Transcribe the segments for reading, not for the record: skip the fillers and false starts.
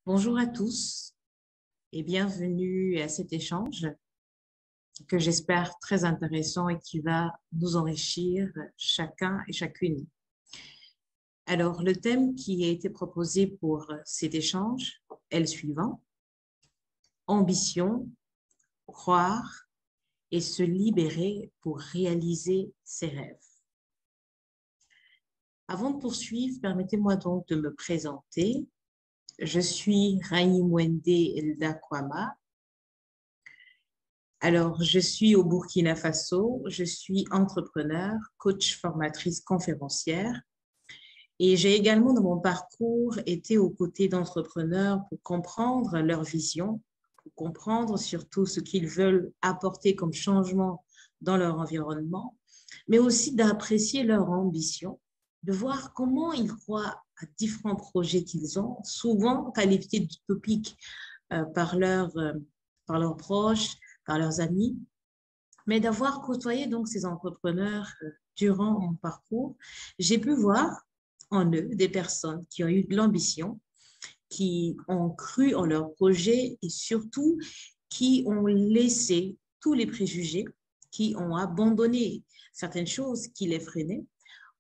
Bonjour à tous et bienvenue à cet échange que j'espère très intéressant et qui va nous enrichir chacun et chacune. Alors, le thème qui a été proposé pour cet échange est le suivant: ambition, croire et se libérer pour réaliser ses rêves. Avant de poursuivre, permettez-moi donc de me présenter. Je suis Raïmwende Elda Kwama. Alors, je suis au Burkina Faso, je suis entrepreneur, coach, formatrice, conférencière et j'ai également dans mon parcours été aux côtés d'entrepreneurs pour comprendre leur vision, pour comprendre surtout ce qu'ils veulent apporter comme changement dans leur environnement, mais aussi d'apprécier leur ambition, de voir comment ils croient à différents projets qu'ils ont, souvent qualifiés d'utopiques par leurs proches, par leurs amis, mais d'avoir côtoyé donc ces entrepreneurs durant mon parcours, j'ai pu voir en eux des personnes qui ont eu de l'ambition, qui ont cru en leur projet et surtout qui ont laissé tous les préjugés, qui ont abandonné certaines choses qui les freinaient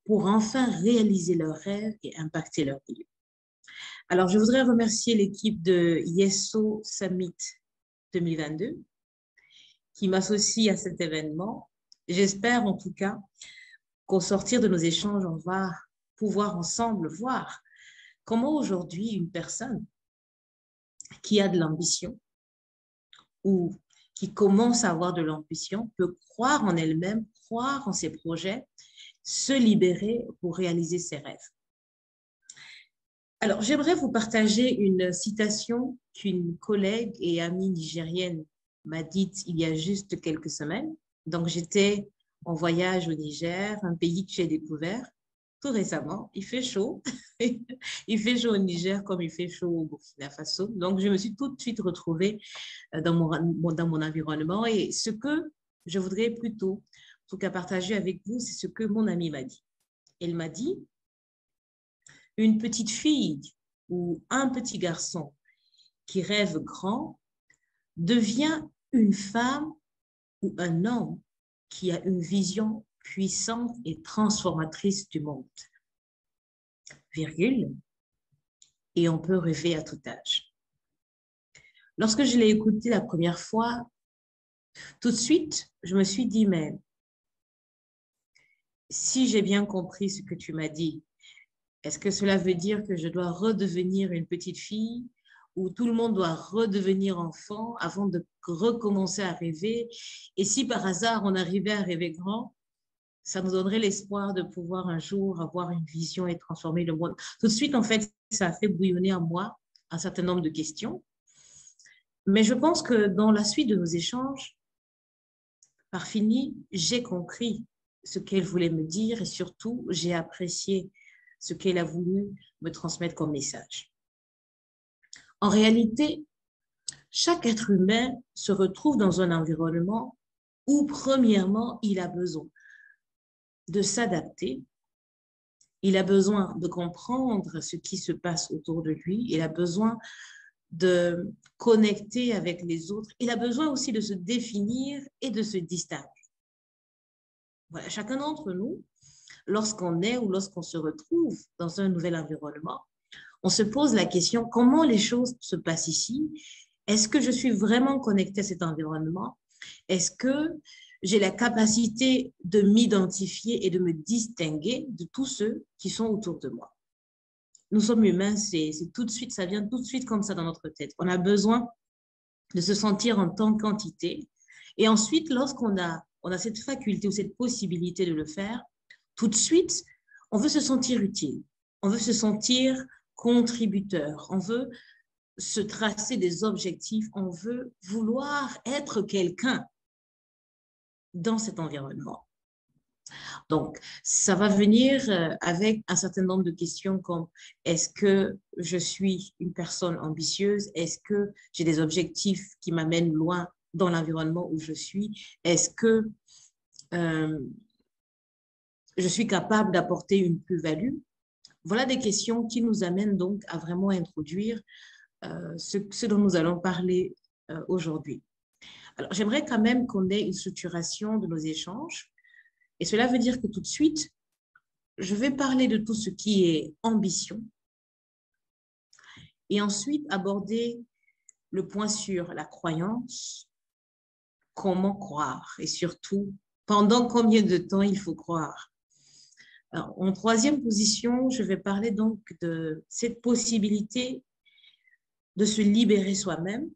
pour enfin réaliser leurs rêves et impacter leur vie. Alors, je voudrais remercier l'équipe de Yeso Summit 2022 qui m'associe à cet événement. J'espère en tout cas qu'au sortir de nos échanges, on va pouvoir ensemble voir comment aujourd'hui une personne qui a de l'ambition ou qui commence à avoir de l'ambition peut croire en elle-même, croire en ses projets, se libérer pour réaliser ses rêves. Alors, j'aimerais vous partager une citation qu'une collègue et amie nigérienne m'a dite il y a juste quelques semaines. Donc, j'étais en voyage au Niger, un pays que j'ai découvert tout récemment. Il fait chaud. Il fait chaud au Niger comme il fait chaud au Burkina Faso. Donc, je me suis tout de suite retrouvée dans mon environnement. Et ce que je voudrais plutôt, en tout cas, partager avec vous, c'est ce que mon amie m'a dit. Elle m'a dit: une petite fille ou un petit garçon qui rêve grand devient une femme ou un homme qui a une vision puissante et transformatrice du monde. Virgule. Et on peut rêver à tout âge. Lorsque je l'ai écouté la première fois, tout de suite, je me suis dit, mais si j'ai bien compris ce que tu m'as dit, est-ce que cela veut dire que je dois redevenir une petite fille ou tout le monde doit redevenir enfant avant de recommencer à rêver? Et si par hasard on arrivait à rêver grand, ça nous donnerait l'espoir de pouvoir un jour avoir une vision et transformer le monde. Tout de suite, en fait, ça a fait bouillonner en moi un certain nombre de questions. Mais je pense que dans la suite de nos échanges, par fini, j'ai compris ce qu'elle voulait me dire et surtout, j'ai apprécié ce qu'elle a voulu me transmettre comme message. En réalité, chaque être humain se retrouve dans un environnement où, premièrement, il a besoin de s'adapter, il a besoin de comprendre ce qui se passe autour de lui, il a besoin de connecter avec les autres, il a besoin aussi de se définir et de se distinguer. Voilà, chacun d'entre nous, lorsqu'on est ou lorsqu'on se retrouve dans un nouvel environnement, on se pose la question: comment les choses se passent ici? Est-ce que je suis vraiment connectée à cet environnement? Est-ce que j'ai la capacité de m'identifier et de me distinguer de tous ceux qui sont autour de moi? Nous sommes humains, c'est tout de suite, ça vient tout de suite comme ça dans notre tête. On a besoin de se sentir en tant qu'entité. Et ensuite, lorsqu'on a cette faculté ou cette possibilité de le faire, tout de suite, on veut se sentir utile. On veut se sentir contributeur. On veut se tracer des objectifs. On veut vouloir être quelqu'un dans cet environnement. Donc, ça va venir avec un certain nombre de questions comme: est-ce que je suis une personne ambitieuse? Est-ce que j'ai des objectifs qui m'amènent loin dans l'environnement où je suis? Est-ce que je suis capable d'apporter une plus-value? Voilà des questions qui nous amènent donc à vraiment introduire ce dont nous allons parler aujourd'hui. Alors, j'aimerais quand même qu'on ait une structuration de nos échanges. Et cela veut dire que tout de suite, je vais parler de tout ce qui est ambition et ensuite aborder le point sur la croyance, comment croire et surtout, pendant combien de temps il faut croire. Alors, en troisième position, je vais parler donc de cette possibilité de se libérer soi-même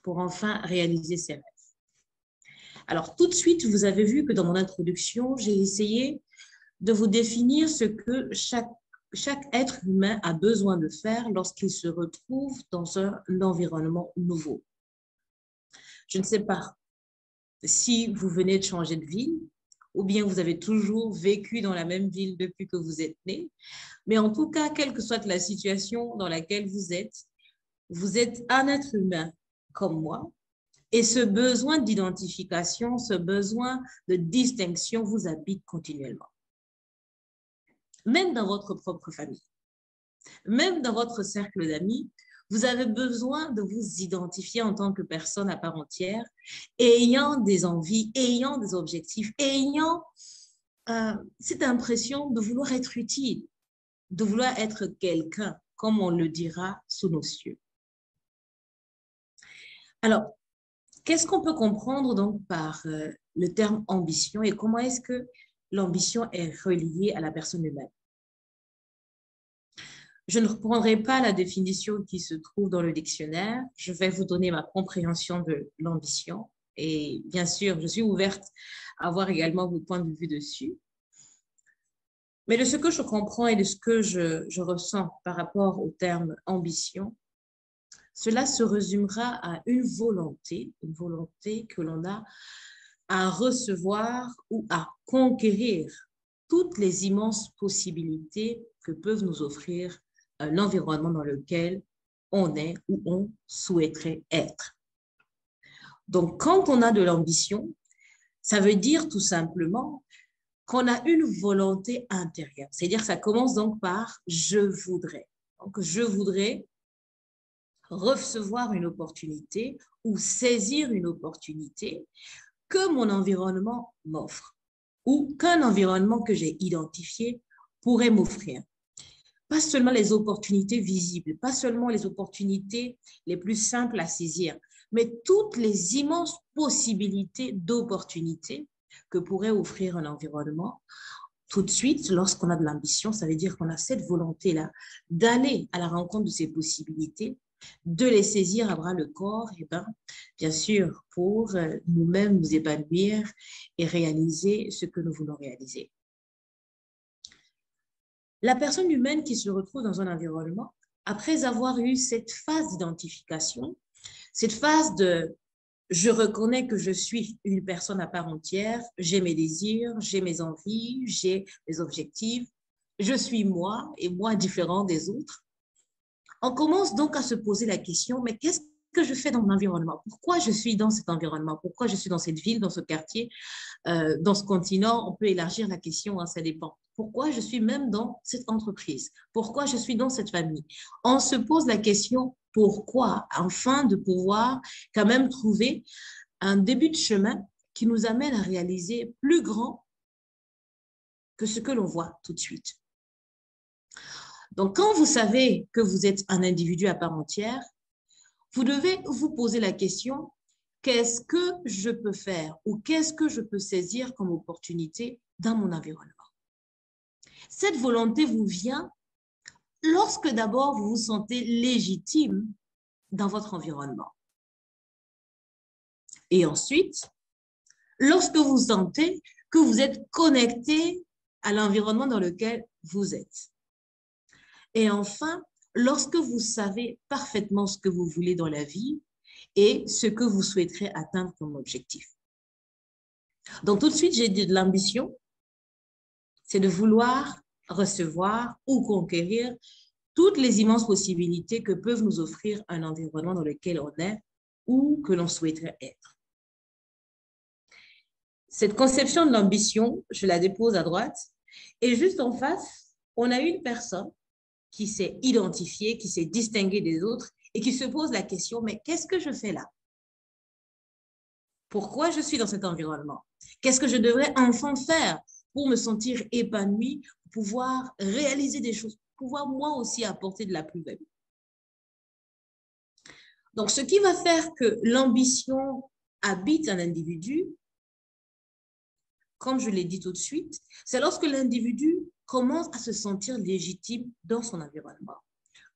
pour enfin réaliser ses rêves. Alors, tout de suite, vous avez vu que dans mon introduction, j'ai essayé de vous définir ce que chaque être humain a besoin de faire lorsqu'il se retrouve dans un environnement nouveau. Je ne sais pas si vous venez de changer de ville ou bien vous avez toujours vécu dans la même ville depuis que vous êtes né, mais en tout cas, quelle que soit la situation dans laquelle vous êtes un être humain comme moi, et ce besoin d'identification, ce besoin de distinction vous habite continuellement. Même dans votre propre famille, même dans votre cercle d'amis, vous avez besoin de vous identifier en tant que personne à part entière, ayant des envies, ayant des objectifs, ayant cette impression de vouloir être utile, de vouloir être quelqu'un, comme on le dira sous nos cieux. Alors, qu'est-ce qu'on peut comprendre donc par le terme ambition et comment est-ce que l'ambition est reliée à la personne humaine? Je ne reprendrai pas la définition qui se trouve dans le dictionnaire. Je vais vous donner ma compréhension de l'ambition. Et bien sûr, je suis ouverte à avoir également vos points de vue dessus. Mais de ce que je comprends et de ce que je ressens par rapport au terme ambition, cela se résumera à une volonté que l'on a à recevoir ou à conquérir toutes les immenses possibilités que peuvent nous offrir l'environnement dans lequel on est ou on souhaiterait être. Donc, quand on a de l'ambition, ça veut dire tout simplement qu'on a une volonté intérieure. C'est-à-dire que ça commence donc par « je voudrais ». Donc, je voudrais recevoir une opportunité ou saisir une opportunité que mon environnement m'offre ou qu'un environnement que j'ai identifié pourrait m'offrir. Pas seulement les opportunités visibles, pas seulement les opportunités les plus simples à saisir, mais toutes les immenses possibilités d'opportunités que pourrait offrir un environnement. Tout de suite, lorsqu'on a de l'ambition, ça veut dire qu'on a cette volonté-là d'aller à la rencontre de ces possibilités, de les saisir à bras le corps, et bien sûr, pour nous-mêmes nous épanouir et réaliser ce que nous voulons réaliser. La personne humaine qui se retrouve dans un environnement, après avoir eu cette phase d'identification, cette phase de « je reconnais que je suis une personne à part entière, j'ai mes désirs, j'ai mes envies, j'ai mes objectifs, je suis moi et moi différent des autres », on commence donc à se poser la question, mais qu'est-ce que je fais dans mon environnement? Pourquoi je suis dans cet environnement? Pourquoi je suis dans cette ville, dans ce quartier, dans ce continent? On peut élargir la question, hein, ça dépend. Pourquoi je suis même dans cette entreprise? Pourquoi je suis dans cette famille? On se pose la question pourquoi, afin de pouvoir quand même trouver un début de chemin qui nous amène à réaliser plus grand que ce que l'on voit tout de suite. Donc, quand vous savez que vous êtes un individu à part entière, vous devez vous poser la question, qu'est-ce que je peux faire ou qu'est-ce que je peux saisir comme opportunité dans mon environnement? Cette volonté vous vient lorsque d'abord vous vous sentez légitime dans votre environnement. Et ensuite, lorsque vous sentez que vous êtes connecté à l'environnement dans lequel vous êtes. Et enfin, lorsque vous savez parfaitement ce que vous voulez dans la vie et ce que vous souhaiterez atteindre comme objectif. Donc, tout de suite, j'ai dit de l'ambition, c'est de vouloir recevoir ou conquérir toutes les immenses possibilités que peuvent nous offrir un environnement dans lequel on est ou que l'on souhaiterait être. Cette conception de l'ambition, je la dépose à droite et juste en face, on a une personne qui s'est identifiée, qui s'est distinguée des autres et qui se pose la question, mais qu'est-ce que je fais là? Pourquoi je suis dans cet environnement? Qu'est-ce que je devrais enfin faire pour me sentir épanouie, pour pouvoir réaliser des choses, pour pouvoir moi aussi apporter de la plus-value? Donc, ce qui va faire que l'ambition habite un individu, comme je l'ai dit tout de suite, c'est lorsque l'individu commence à se sentir légitime dans son environnement.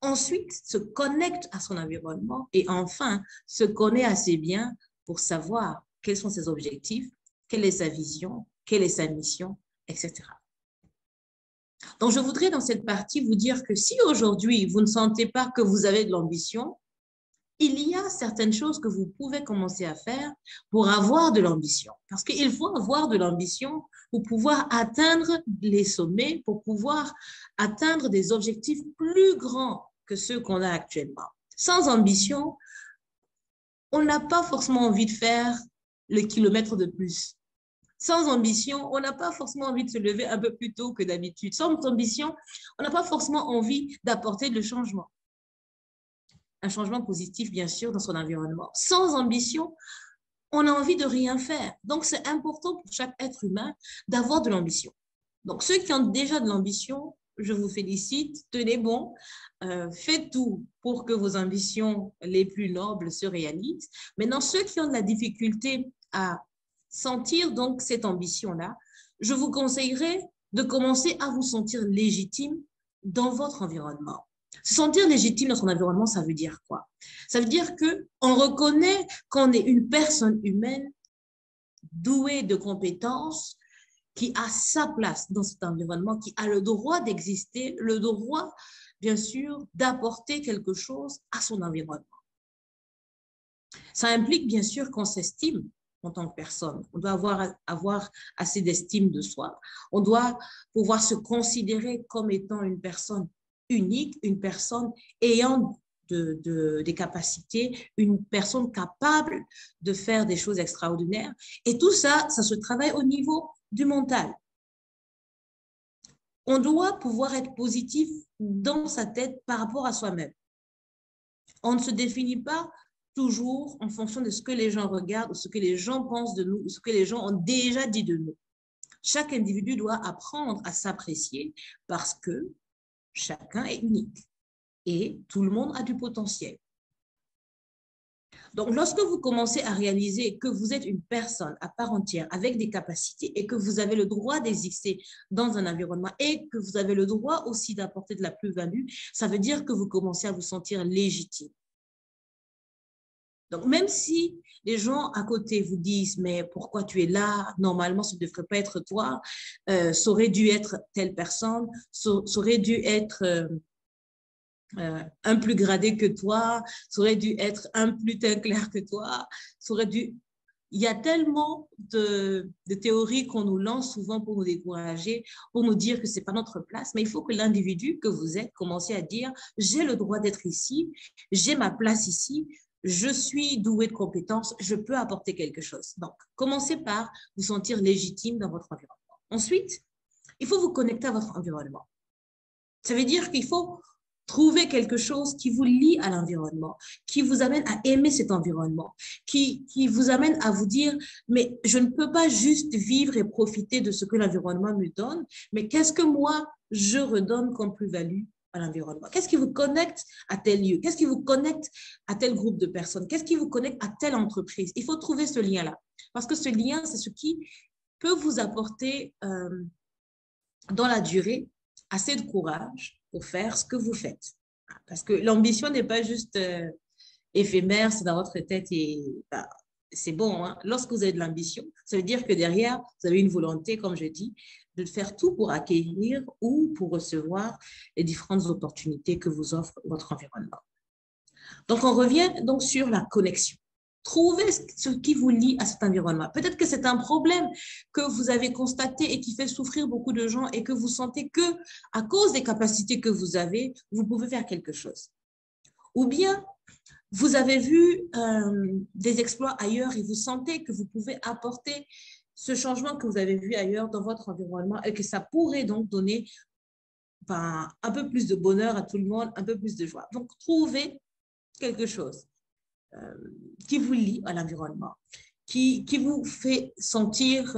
Ensuite, se connecte à son environnement et enfin, se connaît assez bien pour savoir quels sont ses objectifs, quelle est sa vision, quelle est sa mission, etc. Donc, je voudrais dans cette partie vous dire que si aujourd'hui, vous ne sentez pas que vous avez de l'ambition, il y a certaines choses que vous pouvez commencer à faire pour avoir de l'ambition. Parce qu'il faut avoir de l'ambition pour pouvoir atteindre les sommets, pour pouvoir atteindre des objectifs plus grands que ceux qu'on a actuellement. Sans ambition, on n'a pas forcément envie de faire le kilomètre de plus. Sans ambition, on n'a pas forcément envie de se lever un peu plus tôt que d'habitude. Sans ambition, on n'a pas forcément envie d'apporter le changement. Un changement positif, bien sûr, dans son environnement. Sans ambition, on a envie de rien faire. Donc, c'est important pour chaque être humain d'avoir de l'ambition. Donc, ceux qui ont déjà de l'ambition, je vous félicite, tenez bon, faites tout pour que vos ambitions les plus nobles se réalisent. Maintenant, ceux qui ont de la difficulté à sentir donc cette ambition-là, je vous conseillerais de commencer à vous sentir légitime dans votre environnement. Se sentir légitime dans son environnement, ça veut dire quoi? Ça veut dire qu'on reconnaît qu'on est une personne humaine douée de compétences, qui a sa place dans cet environnement, qui a le droit d'exister, le droit, bien sûr, d'apporter quelque chose à son environnement. Ça implique, bien sûr, qu'on s'estime en tant que personne. On doit avoir assez d'estime de soi. On doit pouvoir se considérer comme étant une personne unique, une personne ayant des capacités, une personne capable de faire des choses extraordinaires. Et tout ça, ça se travaille au niveau du mental. On doit pouvoir être positif dans sa tête par rapport à soi-même. On ne se définit pas toujours en fonction de ce que les gens regardent, ou ce que les gens pensent de nous, ou ce que les gens ont déjà dit de nous. Chaque individu doit apprendre à s'apprécier parce que chacun est unique et tout le monde a du potentiel. Donc, lorsque vous commencez à réaliser que vous êtes une personne à part entière avec des capacités et que vous avez le droit d'exister dans un environnement et que vous avez le droit aussi d'apporter de la plus-value, ça veut dire que vous commencez à vous sentir légitime. Donc, même si les gens à côté vous disent, mais pourquoi tu es là? Normalement, ce ne devrait pas être toi. Ça aurait dû être telle personne. Ça aurait dû être un plus gradé que toi. Ça aurait dû être un plus teint clair que toi. Ça aurait dû... Il y a tellement de théories qu'on nous lance souvent pour nous décourager, pour nous dire que ce n'est pas notre place. Mais il faut que l'individu que vous êtes commence à dire, j'ai le droit d'être ici, j'ai ma place ici, je suis doué de compétences, je peux apporter quelque chose. Donc, commencez par vous sentir légitime dans votre environnement. Ensuite, il faut vous connecter à votre environnement. Ça veut dire qu'il faut trouver quelque chose qui vous lie à l'environnement, qui vous amène à aimer cet environnement, qui vous amène à vous dire, mais je ne peux pas juste vivre et profiter de ce que l'environnement me donne, mais qu'est-ce que moi, je redonne comme plus-value à l'environnement? Qu'est-ce qui vous connecte à tel lieu? Qu'est-ce qui vous connecte à tel groupe de personnes? Qu'est-ce qui vous connecte à telle entreprise? Il faut trouver ce lien-là. Parce que ce lien, c'est ce qui peut vous apporter dans la durée assez de courage pour faire ce que vous faites. Parce que l'ambition n'est pas juste éphémère, c'est dans votre tête et bah, c'est bon. Hein? Lorsque vous avez de l'ambition, ça veut dire que derrière, vous avez une volonté, comme je dis, de faire tout pour acquérir ou pour recevoir les différentes opportunités que vous offre votre environnement. Donc, on revient donc sur la connexion. Trouvez ce qui vous lie à cet environnement. Peut-être que c'est un problème que vous avez constaté et qui fait souffrir beaucoup de gens et que vous sentez que, à cause des capacités que vous avez, vous pouvez faire quelque chose. Ou bien, vous avez vu des exploits ailleurs et vous sentez que vous pouvez apporter ce changement que vous avez vu ailleurs dans votre environnement et que ça pourrait donc donner un peu plus de bonheur à tout le monde, un peu plus de joie. Donc, trouvez quelque chose euh, qui vous lie à l'environnement, qui vous fait sentir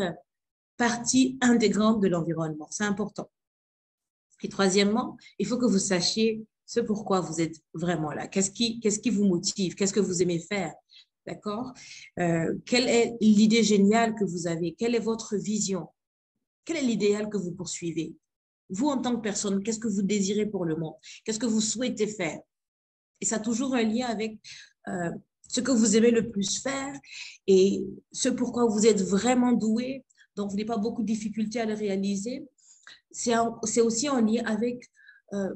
partie intégrante de l'environnement. C'est important. Et troisièmement, il faut que vous sachiez ce pourquoi vous êtes vraiment là. Qu'est-ce qui vous motive? Qu'est-ce que vous aimez faire? D'accord? Quelle est l'idée géniale que vous avez? Quelle est votre vision? Quel est l'idéal que vous poursuivez? Vous, en tant que personne, qu'est-ce que vous désirez pour le monde? Qu'est-ce que vous souhaitez faire? Et ça a toujours un lien avec euh, ce que vous aimez le plus faire et ce pourquoi vous êtes vraiment doué, donc vous n'avez pas beaucoup de difficultés à le réaliser. C'est aussi en lien avec euh,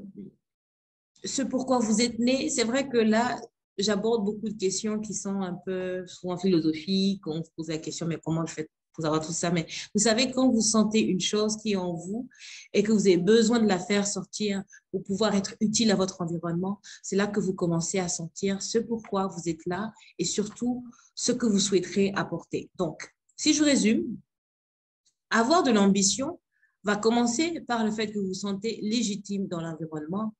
ce pourquoi vous êtes né. C'est vrai que là, j'aborde beaucoup de questions qui sont un peu souvent philosophiques. On se pose la question, mais comment je fais pour avoir tout ça? Mais vous savez, quand vous sentez une chose qui est en vous et que vous avez besoin de la faire sortir pour pouvoir être utile à votre environnement, c'est là que vous commencez à sentir ce pourquoi vous êtes là et surtout ce que vous souhaiterez apporter. Donc, si je résume, avoir de l'ambition va commencer par le fait que vous vous sentez légitime dans l'environnement,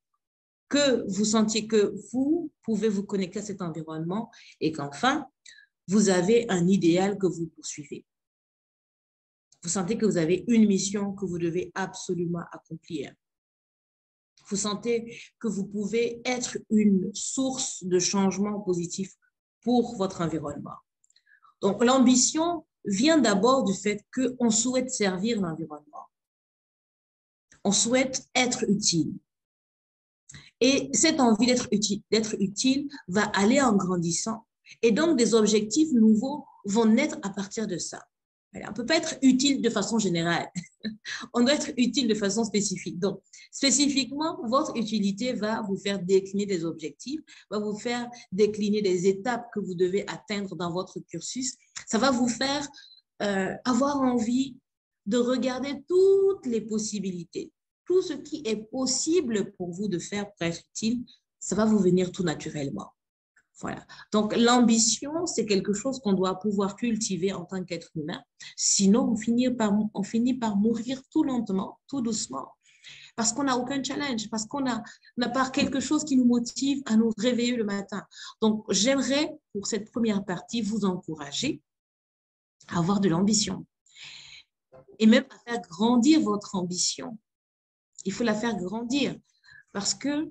que vous sentiez que vous pouvez vous connecter à cet environnement et qu'enfin, vous avez un idéal que vous poursuivez. Vous sentez que vous avez une mission que vous devez absolument accomplir. Vous sentez que vous pouvez être une source de changement positif pour votre environnement. Donc, l'ambition vient d'abord du fait qu'on souhaite servir l'environnement. On souhaite être utile. Et cette envie d'être utile va aller en grandissant. Et donc, des objectifs nouveaux vont naître à partir de ça. On ne peut pas être utile de façon générale. On doit être utile de façon spécifique. Donc, spécifiquement, votre utilité va vous faire décliner des objectifs, va vous faire décliner des étapes que vous devez atteindre dans votre cursus. Ça va vous faire avoir envie de regarder toutes les possibilités. Tout ce qui est possible pour vous de faire pour être utile, ça va vous venir tout naturellement. Voilà. Donc, l'ambition, c'est quelque chose qu'on doit pouvoir cultiver en tant qu'être humain. Sinon, on finit par mourir tout lentement, tout doucement, parce qu'on n'a aucun challenge, parce qu'on n'a pas quelque chose qui nous motive à nous réveiller le matin. Donc, j'aimerais, pour cette première partie, vous encourager à avoir de l'ambition et même à faire grandir votre ambition. Il faut la faire grandir parce que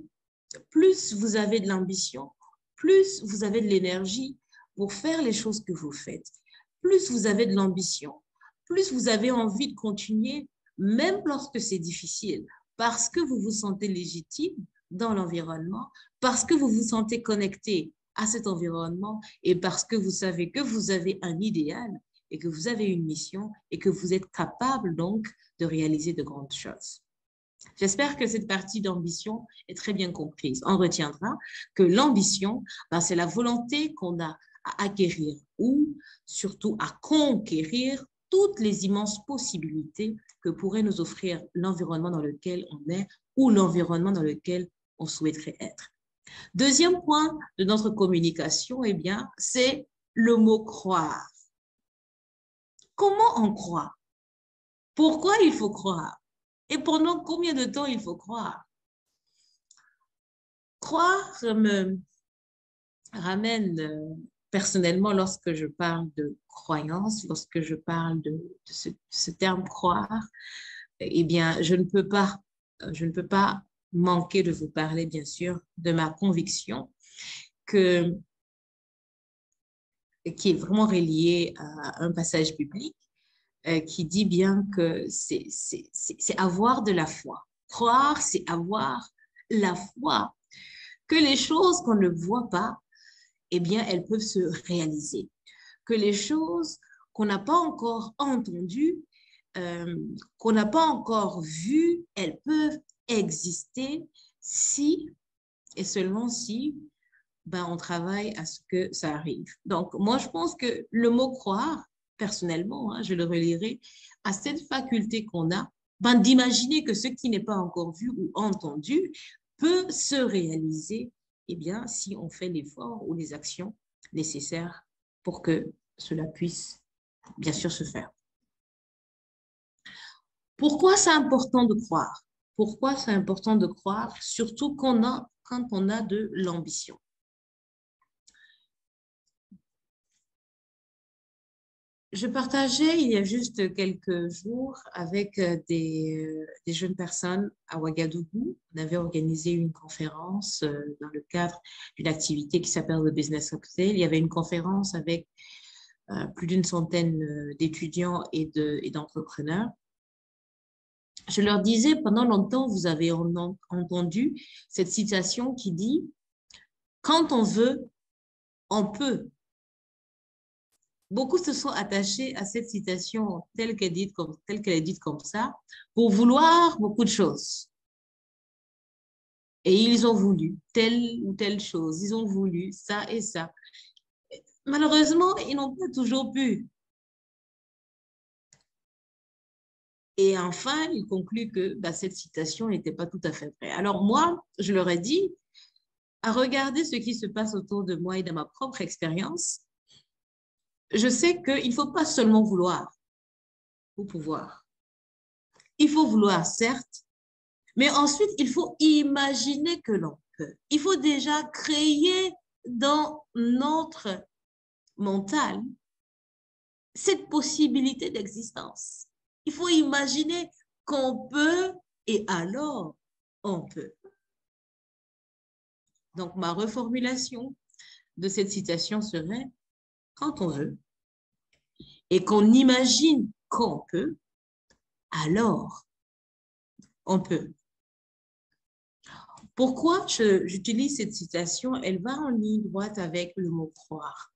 plus vous avez de l'ambition, plus vous avez de l'énergie pour faire les choses que vous faites. Plus vous avez de l'ambition, plus vous avez envie de continuer, même lorsque c'est difficile, parce que vous vous sentez légitime dans l'environnement, parce que vous vous sentez connecté à cet environnement et parce que vous savez que vous avez un idéal et que vous avez une mission et que vous êtes capable donc de réaliser de grandes choses. J'espère que cette partie d'ambition est très bien comprise. On retiendra que l'ambition, c'est la volonté qu'on a à acquérir ou surtout à conquérir toutes les immenses possibilités que pourrait nous offrir l'environnement dans lequel on est ou l'environnement dans lequel on souhaiterait être. Deuxième point de notre communication, eh bien, c'est le mot croire. Comment on croit? Pourquoi il faut croire? Et pendant combien de temps il faut croire? Croire me ramène personnellement, lorsque je parle de croyance, lorsque je parle de ce terme croire, eh bien, je ne peux pas manquer de vous parler, bien sûr, de ma conviction qui est vraiment reliée à un passage biblique qui dit bien que c'est avoir de la foi. Croire, c'est avoir la foi que les choses qu'on ne voit pas, eh bien, elles peuvent se réaliser. Que les choses qu'on n'a pas encore entendues, qu'on n'a pas encore vues, elles peuvent exister si et seulement si on travaille à ce que ça arrive. Donc, moi, je pense que le mot croire, personnellement, je le relierai à cette faculté qu'on a d'imaginer que ce qui n'est pas encore vu ou entendu peut se réaliser, eh bien, si on fait l'effort ou les actions nécessaires pour que cela puisse, bien sûr, se faire. Pourquoi c'est important de croire? Pourquoi c'est important de croire, surtout quand on a de l'ambition? Je partageais il y a juste quelques jours avec des jeunes personnes à Ouagadougou. On avait organisé une conférence dans le cadre d'une activité qui s'appelle le Business Cocktail. Il y avait une conférence avec plus d'une centaine d'étudiants et d'entrepreneurs. Je leur disais, pendant longtemps, vous avez entendu cette citation qui dit, quand on veut, on peut. Beaucoup se sont attachés à cette citation telle qu'elle est dite comme ça, pour vouloir beaucoup de choses. Et ils ont voulu telle ou telle chose, ils ont voulu ça et ça. Malheureusement, ils n'ont pas toujours pu. Et enfin, il conclut que cette citation n'était pas tout à fait vraie. Alors moi, je leur ai dit, à regarder ce qui se passe autour de moi et de ma propre expérience, je sais qu'il ne faut pas seulement vouloir pour pouvoir. Il faut vouloir, certes, mais ensuite, il faut imaginer que l'on peut. Il faut déjà créer dans notre mental cette possibilité d'existence. Il faut imaginer qu'on peut et alors on peut. Donc, ma reformulation de cette citation serait quand on veut et qu'on imagine qu'on peut, alors on peut. Pourquoi j'utilise cette citation? Elle va en ligne droite avec le mot croire.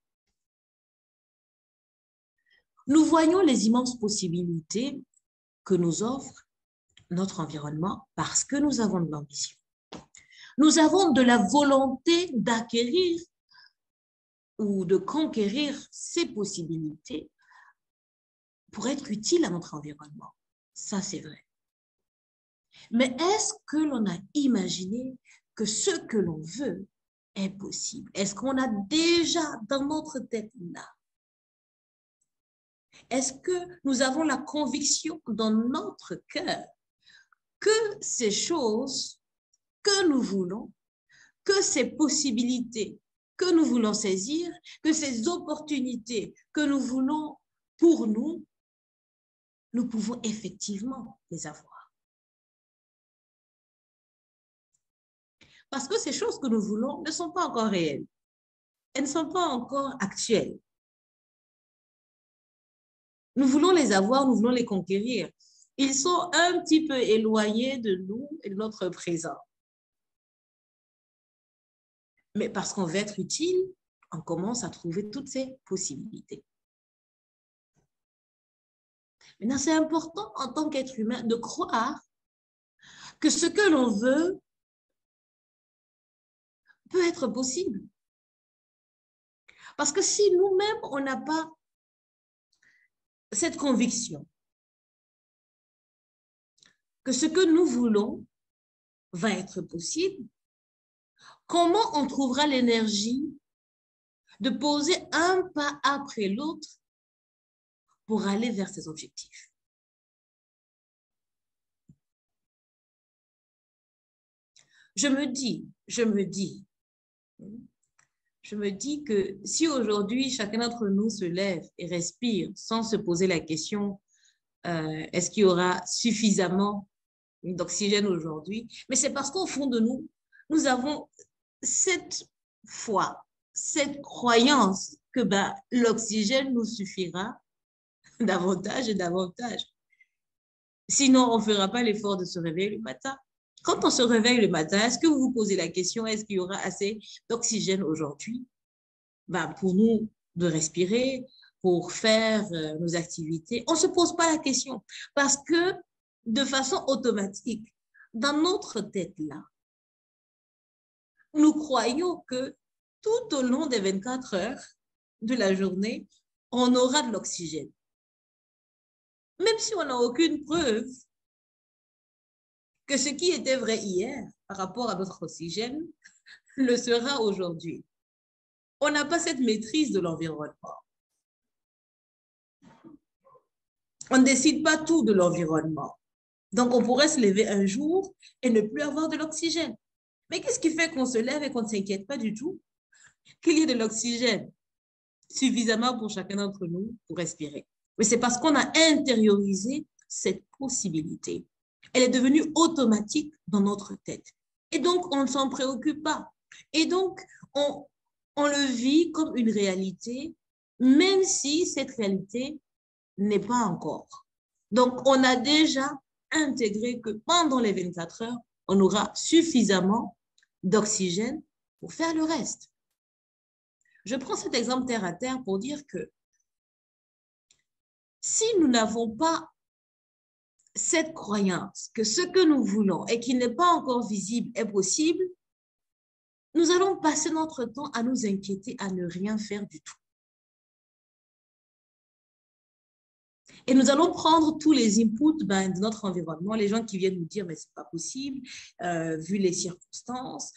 Nous voyons les immenses possibilités que nous offre notre environnement parce que nous avons de l'ambition. Nous avons de la volonté d'acquérir ou de conquérir ces possibilités pour être utile à notre environnement. Ça, c'est vrai. Mais est-ce que l'on a imaginé que ce que l'on veut est possible? Est-ce qu'on a déjà dans notre tête là? Est-ce que nous avons la conviction dans notre cœur que ces choses que nous voulons, que ces possibilités que nous voulons saisir, que ces opportunités que nous voulons pour nous, nous pouvons effectivement les avoir? Parce que ces choses que nous voulons ne sont pas encore réelles. Elles ne sont pas encore actuelles. Nous voulons les avoir, nous voulons les conquérir. Ils sont un petit peu éloignés de nous et de notre présent. Mais parce qu'on veut être utile, on commence à trouver toutes ces possibilités. Maintenant, c'est important en tant qu'être humain de croire que ce que l'on veut peut être possible. Parce que si nous-mêmes, on n'a pas cette conviction que ce que nous voulons va être possible, comment on trouvera l'énergie de poser un pas après l'autre pour aller vers ces objectifs? Je me dis que si aujourd'hui chacun d'entre nous se lève et respire sans se poser la question, est-ce qu'il y aura suffisamment d'oxygène aujourd'hui? Mais c'est parce qu'au fond de nous, nous avons cette foi, cette croyance que l'oxygène nous suffira davantage et davantage. Sinon, on ne fera pas l'effort de se réveiller le matin. Quand on se réveille le matin, est-ce que vous vous posez la question, est-ce qu'il y aura assez d'oxygène aujourd'hui pour nous de respirer, pour faire nos activités? On ne se pose pas la question parce que de façon automatique, dans notre tête-là, nous croyons que tout au long des 24 heures de la journée, on aura de l'oxygène. Même si on n'a aucune preuve que ce qui était vrai hier par rapport à notre oxygène le sera aujourd'hui. On n'a pas cette maîtrise de l'environnement. On ne décide pas tout de l'environnement. Donc, on pourrait se lever un jour et ne plus avoir de l'oxygène. Mais qu'est-ce qui fait qu'on se lève et qu'on ne s'inquiète pas du tout qu'il y ait de l'oxygène? suffisamment pour chacun d'entre nous pour respirer. Mais c'est parce qu'on a intériorisé cette possibilité. Elle est devenue automatique dans notre tête. Et donc, on ne s'en préoccupe pas. Et donc, on le vit comme une réalité, même si cette réalité n'est pas encore. Donc, on a déjà intégré que pendant les 24 heures, on aura suffisamment d'oxygène pour faire le reste. Je prends cet exemple terre à terre pour dire que si nous n'avons pas cette croyance que ce que nous voulons et qui n'est pas encore visible est possible, nous allons passer notre temps à nous inquiéter, à ne rien faire du tout. Et nous allons prendre tous les inputs de notre environnement, les gens qui viennent nous dire, mais ce n'est pas possible, vu les circonstances,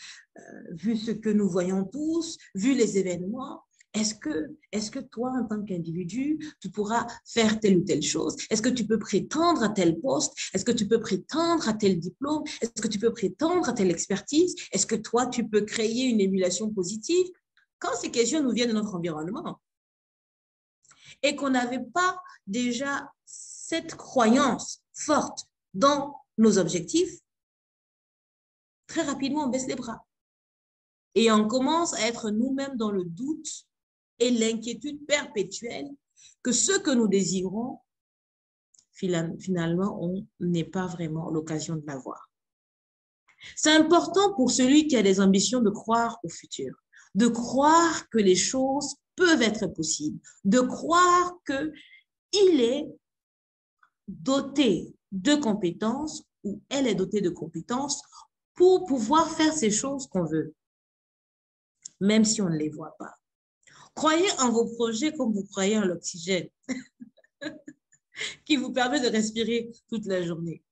vu ce que nous voyons tous, vu les événements. Est-ce que toi, en tant qu'individu, tu pourras faire telle ou telle chose? Est-ce que tu peux prétendre à tel poste? Est-ce que tu peux prétendre à tel diplôme? Est-ce que tu peux prétendre à telle expertise? Est-ce que toi, tu peux créer une émulation positive? Quand ces questions nous viennent de notre environnement et qu'on n'avait pas déjà cette croyance forte dans nos objectifs, très rapidement, on baisse les bras. Et on commence à être nous-mêmes dans le doute et l'inquiétude perpétuelle que ce que nous désirons, finalement, on n'est pas vraiment l'occasion de l'avoir. C'est important pour celui qui a des ambitions de croire au futur, de croire que les choses peuvent être possibles, de croire qu'il est doté de compétences ou elle est dotée de compétences pour pouvoir faire ces choses qu'on veut, même si on ne les voit pas. Croyez en vos projets comme vous croyez en l'oxygène qui vous permet de respirer toute la journée.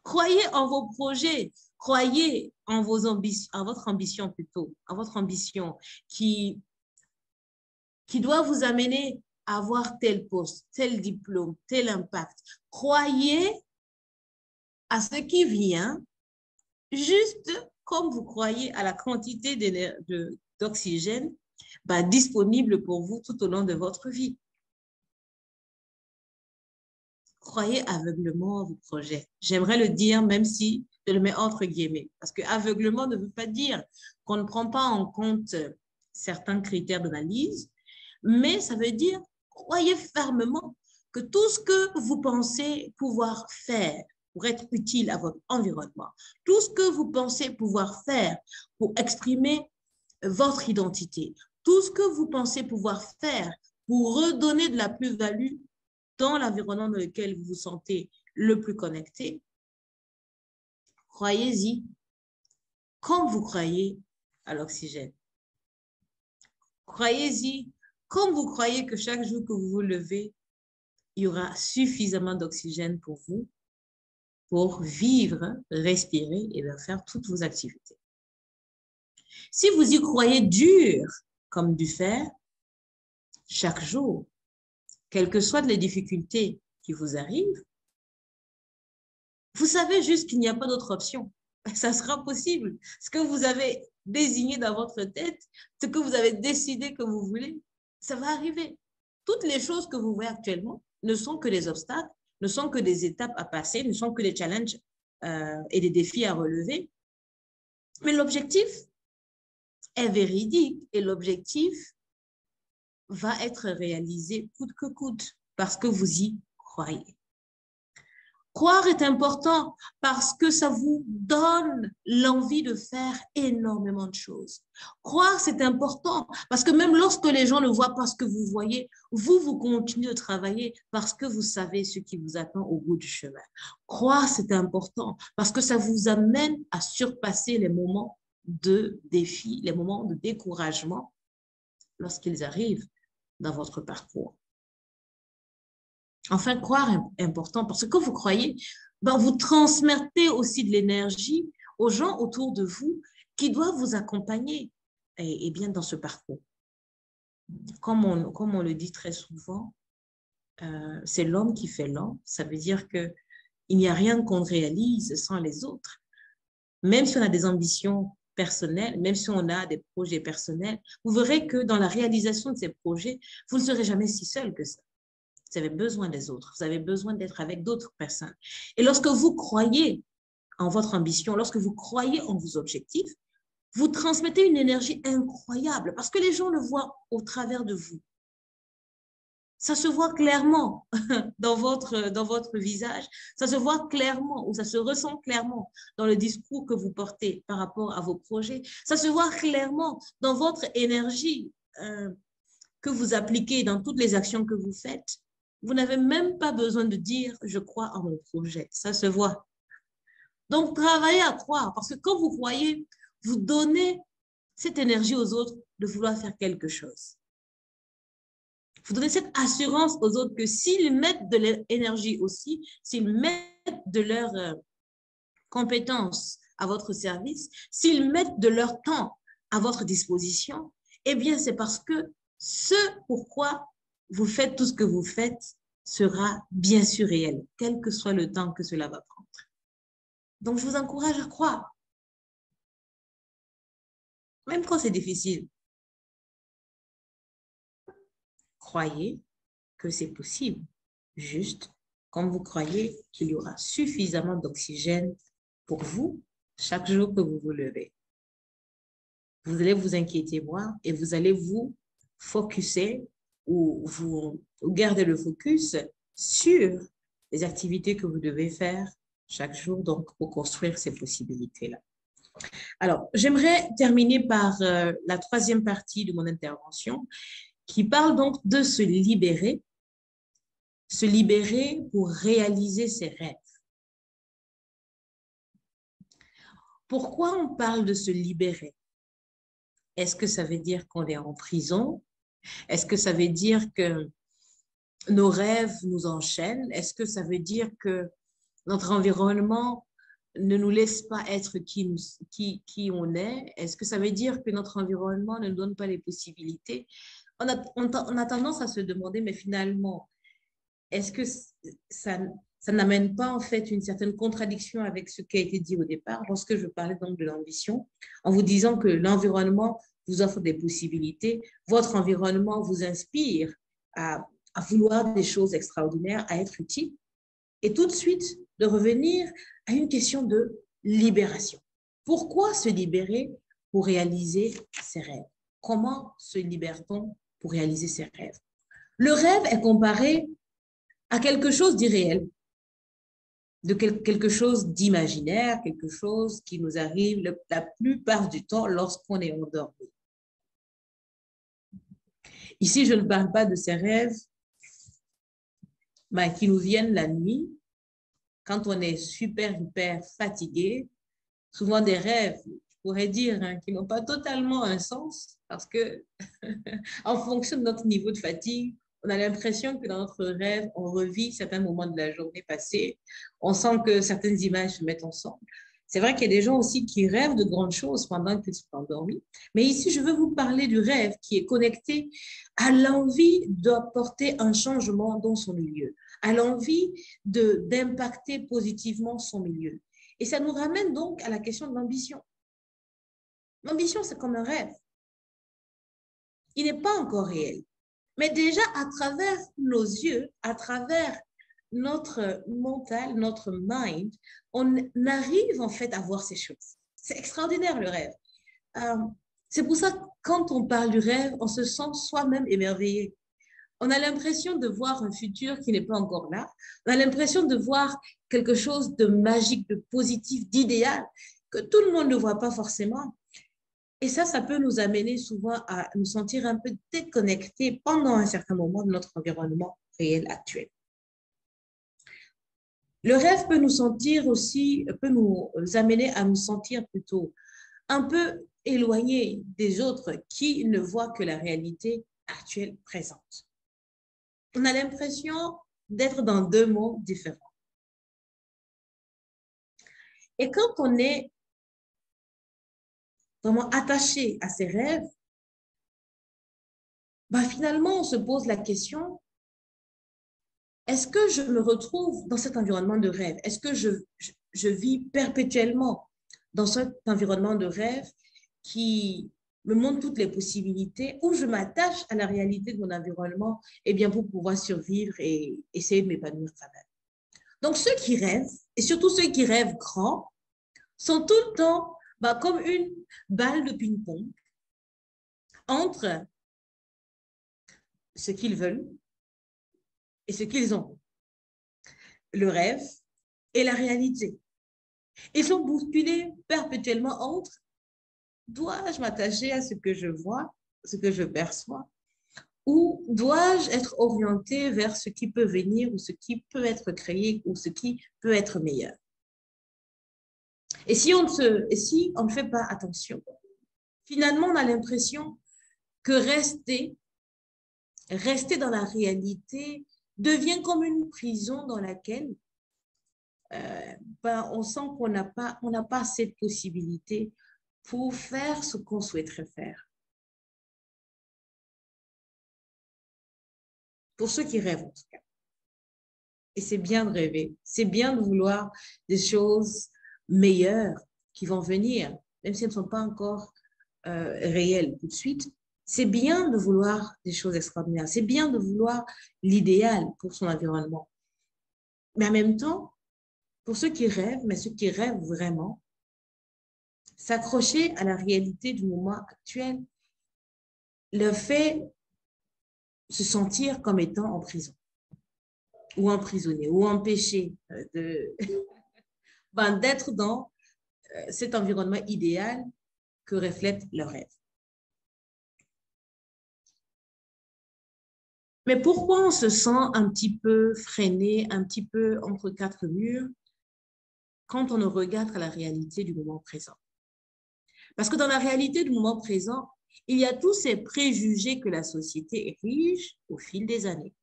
Croyez en vos projets, croyez en votre ambition plutôt, en votre ambition qui doit vous amener à avoir tel poste, tel diplôme, tel impact. Croyez à ce qui vient, juste comme vous croyez à la quantité d'oxygène disponible pour vous tout au long de votre vie. Croyez aveuglement à vos projets. J'aimerais le dire, même si je le mets entre guillemets, parce que aveuglement ne veut pas dire qu'on ne prend pas en compte certains critères d'analyse, mais ça veut dire croyez fermement que tout ce que vous pensez pouvoir faire pour être utile à votre environnement, tout ce que vous pensez pouvoir faire pour exprimer votre identité, tout ce que vous pensez pouvoir faire pour redonner de la plus-value dans l'environnement dans lequel vous vous sentez le plus connecté, croyez-y comme vous croyez à l'oxygène. Croyez-y comme vous croyez que chaque jour que vous vous levez, il y aura suffisamment d'oxygène pour vous pour vivre, respirer et faire toutes vos activités. Si vous y croyez dur comme du fer, chaque jour, quelles que soient les difficultés qui vous arrivent, vous savez juste qu'il n'y a pas d'autre option. Ça sera possible. Ce que vous avez désigné dans votre tête, ce que vous avez décidé que vous voulez, ça va arriver. Toutes les choses que vous voyez actuellement ne sont que des obstacles, ne sont que des étapes à passer, ne sont que des challenges et des défis à relever. Mais l'objectif est véridique et l'objectif va être réalisé coûte que coûte parce que vous y croyez. Croire est important parce que ça vous donne l'envie de faire énormément de choses. Croire, c'est important parce que même lorsque les gens ne voient pas ce que vous voyez, vous continuez de travailler parce que vous savez ce qui vous attend au bout du chemin. Croire, c'est important parce que ça vous amène à surpasser les moments de défi, les moments de découragement lorsqu'ils arrivent dans votre parcours. Enfin, croire est important parce que vous croyez, vous transmettez aussi de l'énergie aux gens autour de vous qui doivent vous accompagner et bien dans ce parcours. Comme on le dit très souvent, c'est l'homme qui fait l'homme. Ça veut dire qu'il n'y a rien qu'on réalise sans les autres. Même si on a des ambitions personnels, même si on a des projets personnels, vous verrez que dans la réalisation de ces projets, vous ne serez jamais si seul que ça. Vous avez besoin des autres, vous avez besoin d'être avec d'autres personnes. Et lorsque vous croyez en votre ambition, lorsque vous croyez en vos objectifs, vous transmettez une énergie incroyable parce que les gens le voient au travers de vous. Ça se voit clairement dans votre visage, ça se voit clairement ou ça se ressent clairement dans le discours que vous portez par rapport à vos projets. Ça se voit clairement dans votre énergie que vous appliquez dans toutes les actions que vous faites. Vous n'avez même pas besoin de dire « je crois en mon projet ». Ça se voit. Donc, travaillez à croire parce que quand vous croyez, vous donnez cette énergie aux autres de vouloir faire quelque chose. Vous donnez cette assurance aux autres que s'ils mettent de l'énergie aussi, s'ils mettent de leurs compétences à votre service, s'ils mettent de leur temps à votre disposition, eh bien, c'est parce que ce pourquoi vous faites tout ce que vous faites sera bien sûr réel, quel que soit le temps que cela va prendre. Donc, je vous encourage à croire, même quand c'est difficile. Croyez que c'est possible, juste comme vous croyez qu'il y aura suffisamment d'oxygène pour vous chaque jour que vous vous levez. Vous allez vous inquiéter moins et vous allez vous focuser ou vous garder le focus sur les activités que vous devez faire chaque jour donc pour construire ces possibilités-là. Alors, j'aimerais terminer par la troisième partie de mon intervention qui parle donc de se libérer pour réaliser ses rêves. Pourquoi on parle de se libérer? Est-ce que ça veut dire qu'on est en prison? Est-ce que ça veut dire que nos rêves nous enchaînent? Est-ce que ça veut dire que notre environnement ne nous laisse pas être qui on est? Est-ce que ça veut dire que notre environnement ne nous donne pas les possibilités? On a tendance à se demander, mais finalement, est-ce que ça n'amène pas en fait une certaine contradiction avec ce qui a été dit au départ lorsque je parlais donc de l'ambition, en vous disant que l'environnement vous offre des possibilités, votre environnement vous inspire à vouloir des choses extraordinaires, à être utile, et tout de suite de revenir à une question de libération. Pourquoi se libérer pour réaliser ses rêves? Comment se libère-t-on pour réaliser ses rêves? Le rêve est comparé à quelque chose d'irréel, de quelque chose d'imaginaire, quelque chose qui nous arrive la plupart du temps lorsqu'on est endormi. Ici, je ne parle pas de ces rêves qui nous viennent la nuit, quand on est super, hyper fatigué, souvent des rêves, je pourrais dire, qui n'ont pas totalement un sens, parce que en fonction de notre niveau de fatigue, on a l'impression que dans notre rêve, on revit certains moments de la journée passée. On sent que certaines images se mettent ensemble. C'est vrai qu'il y a des gens aussi qui rêvent de grandes choses pendant qu'ils sont endormis. Mais ici, je veux vous parler du rêve qui est connecté à l'envie d'apporter un changement dans son milieu, à l'envie d'impacter positivement son milieu. Et ça nous ramène donc à la question de l'ambition. L'ambition, c'est comme un rêve. Il n'est pas encore réel. Mais déjà, à travers nos yeux, à travers notre mental, notre mind, on arrive en fait à voir ces choses. C'est extraordinaire le rêve. C'est pour ça que quand on parle du rêve, on se sent soi-même émerveillé. On a l'impression de voir un futur qui n'est pas encore là. On a l'impression de voir quelque chose de magique, de positif, d'idéal, que tout le monde ne voit pas forcément. Et ça peut nous amener souvent à nous sentir un peu déconnectés pendant un certain moment de notre environnement réel actuel. Le rêve peut nous amener à nous sentir plutôt un peu éloignés des autres qui ne voient que la réalité actuelle présente. On a l'impression d'être dans deux mondes différents. Et quand on est vraiment attaché à ses rêves, finalement, on se pose la question, est-ce que je me retrouve dans cet environnement de rêve? Est-ce que je vis perpétuellement dans cet environnement de rêve qui me montre toutes les possibilités, ou je m'attache à la réalité de mon environnement, eh bien, pour pouvoir survivre et essayer de m'épanouir quand même. Donc, ceux qui rêvent, et surtout ceux qui rêvent grand, sont tout le temps comme une balle de ping-pong entre ce qu'ils veulent et ce qu'ils ont, le rêve et la réalité. Ils sont bousculés perpétuellement entre dois-je m'attacher à ce que je vois, ce que je perçois, ou dois-je être orienté vers ce qui peut venir ou ce qui peut être créé ou ce qui peut être meilleur? Et si on ne fait pas attention, finalement, on a l'impression que rester dans la réalité devient comme une prison dans laquelle on sent qu'on n'a pas cette possibilité pour faire ce qu'on souhaiterait faire. Pour ceux qui rêvent, en tout cas. Et c'est bien de rêver, c'est bien de vouloir des choses meilleures qui vont venir, même si elles ne sont pas encore réelles tout de suite. C'est bien de vouloir des choses extraordinaires, c'est bien de vouloir l'idéal pour son environnement. Mais en même temps, pour ceux qui rêvent, mais ceux qui rêvent vraiment, s'accrocher à la réalité du moment actuel leur fait se sentir comme étant en prison ou emprisonné ou empêché d'être dans cet environnement idéal que reflète leur rêve. Mais pourquoi on se sent un petit peu freiné, un petit peu entre quatre murs quand on ne regarde à la réalité du moment présent? Parce que dans la réalité du moment présent, il y a tous ces préjugés que la société érige au fil des années.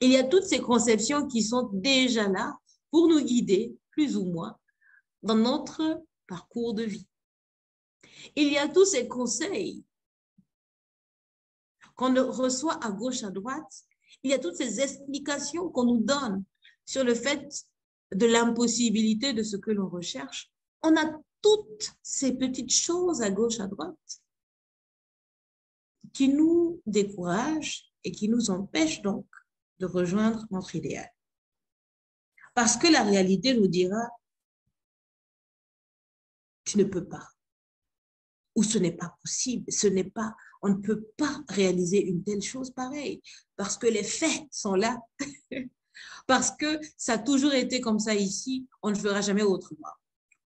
Il y a toutes ces conceptions qui sont déjà là pour nous guider, plus ou moins, dans notre parcours de vie. Il y a tous ces conseils qu'on reçoit à gauche, à droite. Il y a toutes ces explications qu'on nous donne sur le fait de l'impossibilité de ce que l'on recherche. On a toutes ces petites choses à gauche, à droite qui nous découragent et qui nous empêchent donc de rejoindre notre idéal. Parce que la réalité nous dira, tu ne peux pas, ou ce n'est pas possible, on ne peut pas réaliser une telle chose pareille, parce que les faits sont là, parce que ça a toujours été comme ça ici, on ne fera jamais autrement.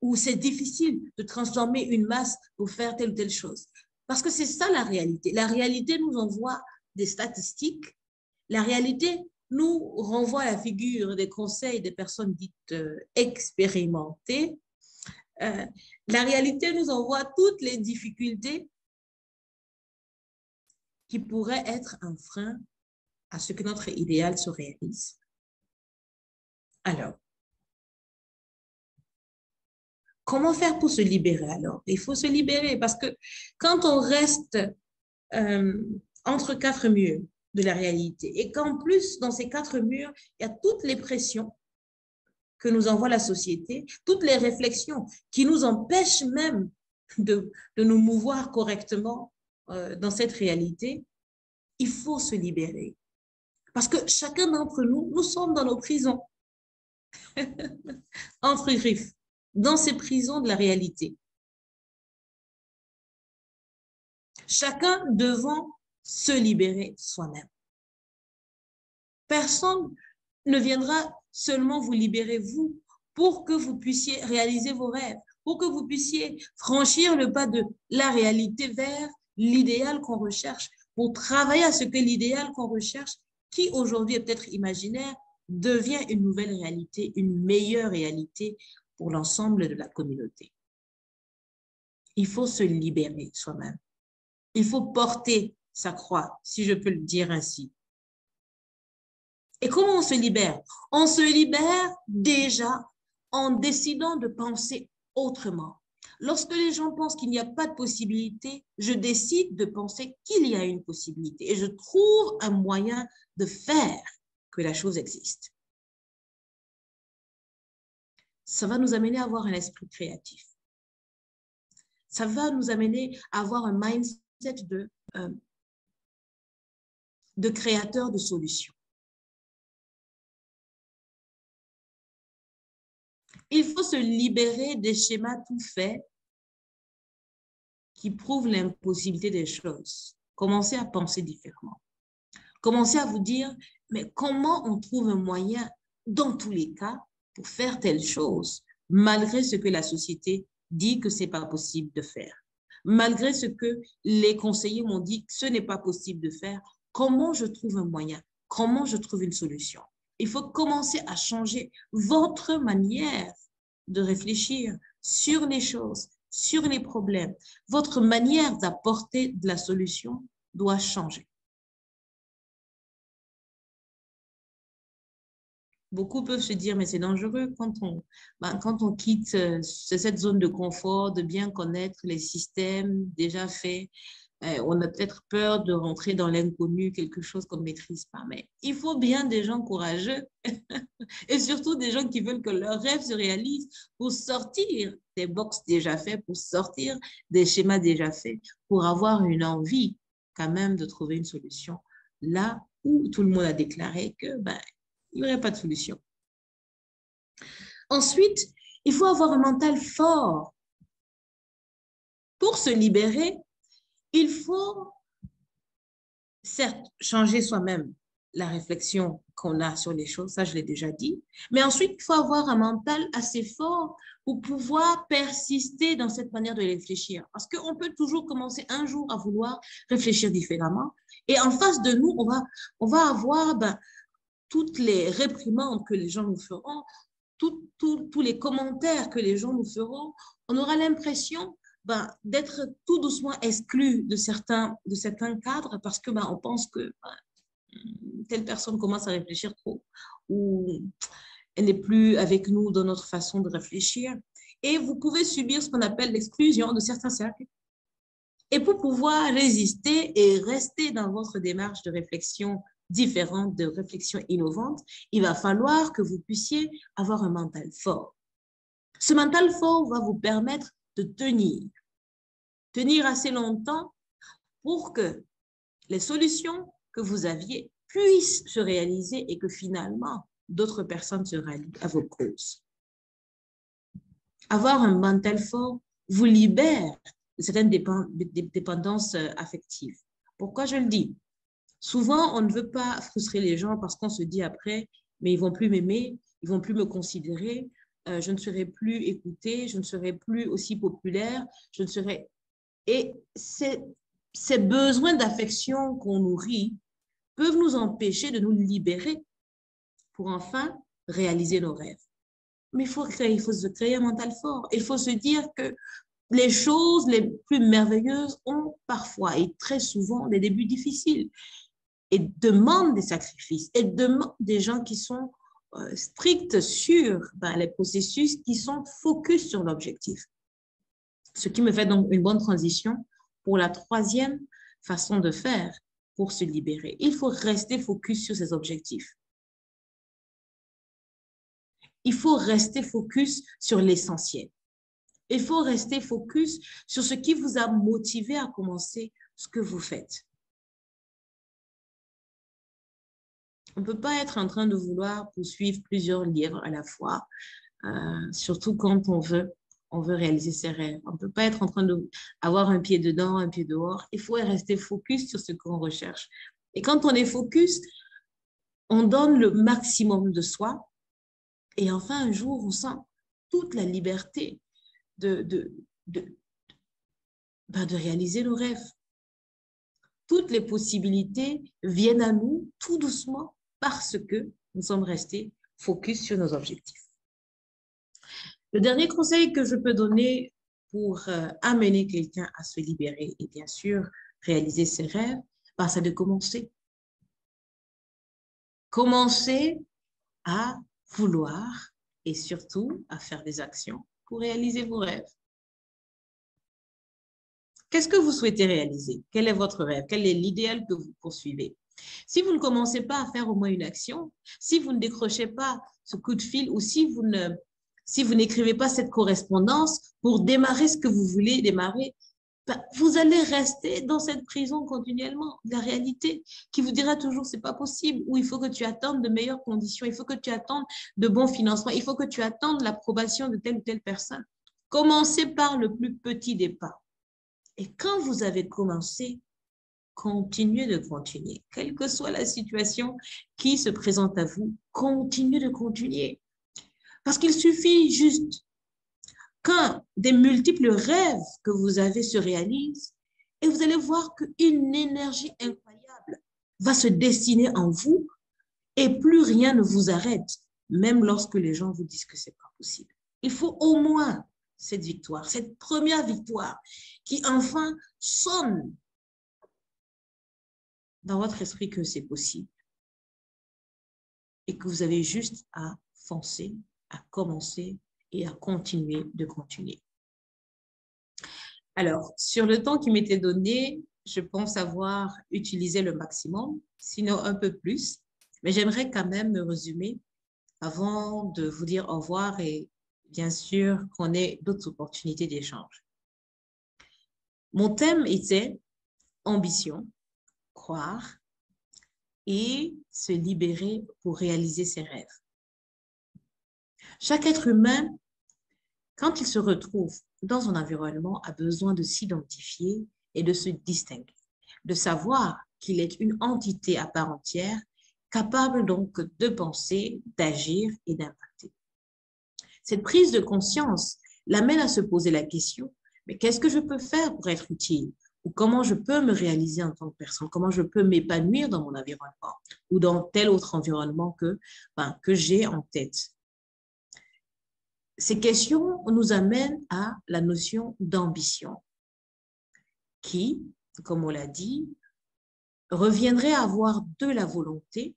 Ou c'est difficile de transformer une masse pour faire telle ou telle chose. Parce que c'est ça la réalité. La réalité nous envoie des statistiques. La réalité nous renvoie à la figure des conseils des personnes dites expérimentées. La réalité nous envoie toutes les difficultés qui pourraient être un frein à ce que notre idéal se réalise. Alors, comment faire pour se libérer alors? Il faut se libérer parce que quand on reste entre quatre murs de la réalité et qu'en plus, dans ces quatre murs, il y a toutes les pressions que nous envoie la société, toutes les réflexions qui nous empêchent même de nous mouvoir correctement dans cette réalité, il faut se libérer. Parce que chacun d'entre nous, nous sommes dans nos prisons, entre griffes, dans ces prisons de la réalité. Chacun devant se libérer soi-même. Personne ne viendra seulement vous libérer vous pour que vous puissiez réaliser vos rêves, pour que vous puissiez franchir le pas de la réalité vers l'idéal qu'on recherche, pour travailler à ce que l'idéal qu'on recherche, qui aujourd'hui est peut-être imaginaire, devient une nouvelle réalité, une meilleure réalité pour l'ensemble de la communauté. Il faut se libérer soi-même. Il faut porter sa croix, si je peux le dire ainsi. Et comment on se libère? On se libère déjà en décidant de penser autrement. Lorsque les gens pensent qu'il n'y a pas de possibilité, je décide de penser qu'il y a une possibilité et je trouve un moyen de faire que la chose existe. Ça va nous amener à avoir un esprit créatif. Ça va nous amener à avoir un mindset de créateur de solutions. Il faut se libérer des schémas tout faits qui prouvent l'impossibilité des choses. Commencez à penser différemment. Commencez à vous dire, mais comment on trouve un moyen, dans tous les cas, pour faire telle chose, malgré ce que la société dit que ce n'est pas possible de faire. Malgré ce que les conseillers m'ont dit que ce n'est pas possible de faire, comment je trouve un moyen? Comment je trouve une solution? Il faut commencer à changer votre manière de réfléchir sur les choses, sur les problèmes. Votre manière d'apporter de la solution doit changer. Beaucoup peuvent se dire, mais c'est dangereux quand on quitte cette zone de confort, de bien connaître les systèmes déjà faits. On a peut-être peur de rentrer dans l'inconnu, quelque chose qu'on ne maîtrise pas. Mais il faut bien des gens courageux et surtout des gens qui veulent que leurs rêves se réalisent pour sortir des box déjà faits, pour sortir des schémas déjà faits, pour avoir une envie quand même de trouver une solution là où tout le monde a déclaré que il n'y aurait pas de solution. Ensuite, il faut avoir un mental fort. Pour se libérer, il faut certes changer soi-même la réflexion qu'on a sur les choses, ça je l'ai déjà dit, mais ensuite, il faut avoir un mental assez fort pour pouvoir persister dans cette manière de réfléchir. Parce qu'on peut toujours commencer un jour à vouloir réfléchir différemment et en face de nous, on va avoir toutes les réprimandes que les gens nous feront, tous les commentaires que les gens nous feront, on aura l'impression d'être tout doucement exclu de certains cadres parce que on pense que telle personne commence à réfléchir trop ou elle n'est plus avec nous dans notre façon de réfléchir. Et vous pouvez subir ce qu'on appelle l'exclusion de certains cercles. Et pour pouvoir résister et rester dans votre démarche de réflexion différente, de réflexion innovante, il va falloir que vous puissiez avoir un mental fort. Ce mental fort va vous permettre de tenir assez longtemps pour que les solutions que vous aviez puissent se réaliser et que finalement, d'autres personnes se rallient à vos causes. Avoir un mental fort vous libère de certaines dépendances affectives. Pourquoi je le dis? Souvent, on ne veut pas frustrer les gens parce qu'on se dit après, mais ils ne vont plus m'aimer, ils ne vont plus me considérer, je ne serai plus écoutée, je ne serai plus aussi populaire, je ne serai... Et ces besoins d'affection qu'on nourrit peuvent nous empêcher de nous libérer pour enfin réaliser nos rêves. Mais il faut se créer un mental fort. Il faut se dire que les choses les plus merveilleuses ont parfois et très souvent des débuts difficiles et demandent des sacrifices et demandent des gens qui sont stricts sur les processus, qui sont focus sur l'objectif. Ce qui me fait donc une bonne transition pour la troisième façon de faire pour se libérer. Il faut rester focus sur ses objectifs. Il faut rester focus sur l'essentiel. Il faut rester focus sur ce qui vous a motivé à commencer ce que vous faites. On ne peut pas être en train de vouloir poursuivre plusieurs livres à la fois, surtout quand on veut réaliser ses rêves. On ne peut pas être en train d'avoir un pied dedans, un pied dehors. Il faut rester focus sur ce qu'on recherche. Et quand on est focus, on donne le maximum de soi. Et enfin, un jour, on sent toute la liberté de réaliser nos rêves. Toutes les possibilités viennent à nous tout doucement parce que nous sommes restés focus sur nos objectifs. Le dernier conseil que je peux donner pour amener quelqu'un à se libérer et bien sûr réaliser ses rêves, c'est de commencer. Commencer à vouloir et surtout à faire des actions pour réaliser vos rêves. Qu'est-ce que vous souhaitez réaliser? Quel est votre rêve? Quel est l'idéal que vous poursuivez? Si vous ne commencez pas à faire au moins une action, si vous ne décrochez pas ce coup de fil ou si vous ne Si vous n'écrivez pas cette correspondance pour démarrer ce que vous voulez démarrer, ben, vous allez rester dans cette prison continuellement. La réalité qui vous dira toujours c'est pas possible, ou il faut que tu attendes de meilleures conditions, il faut que tu attendes de bons financements, il faut que tu attendes l'approbation de telle ou telle personne. Commencez par le plus petit des pas. Et quand vous avez commencé, continuez de continuer. Quelle que soit la situation qui se présente à vous, continuez de continuer. Parce qu'il suffit juste qu'un des multiples rêves que vous avez se réalise et vous allez voir qu'une énergie incroyable va se dessiner en vous et plus rien ne vous arrête, même lorsque les gens vous disent que ce n'est pas possible. Il faut au moins cette victoire, cette première victoire qui enfin sonne dans votre esprit que c'est possible et que vous avez juste à foncer, à commencer et à continuer de continuer. Alors, sur le temps qui m'était donné, je pense avoir utilisé le maximum, sinon un peu plus, mais j'aimerais quand même me résumer avant de vous dire au revoir et bien sûr qu'on ait d'autres opportunités d'échange. Mon thème était ambition, croire et se libérer pour réaliser ses rêves. Chaque être humain, quand il se retrouve dans un environnement, a besoin de s'identifier et de se distinguer, de savoir qu'il est une entité à part entière, capable donc de penser, d'agir et d'impacter. Cette prise de conscience l'amène à se poser la question, mais qu'est-ce que je peux faire pour être utile? Ou comment je peux me réaliser en tant que personne? Comment je peux m'épanouir dans mon environnement ou dans tel autre environnement que j'ai en tête? Ces questions nous amènent à la notion d'ambition qui, comme on l'a dit, reviendrait à avoir de la volonté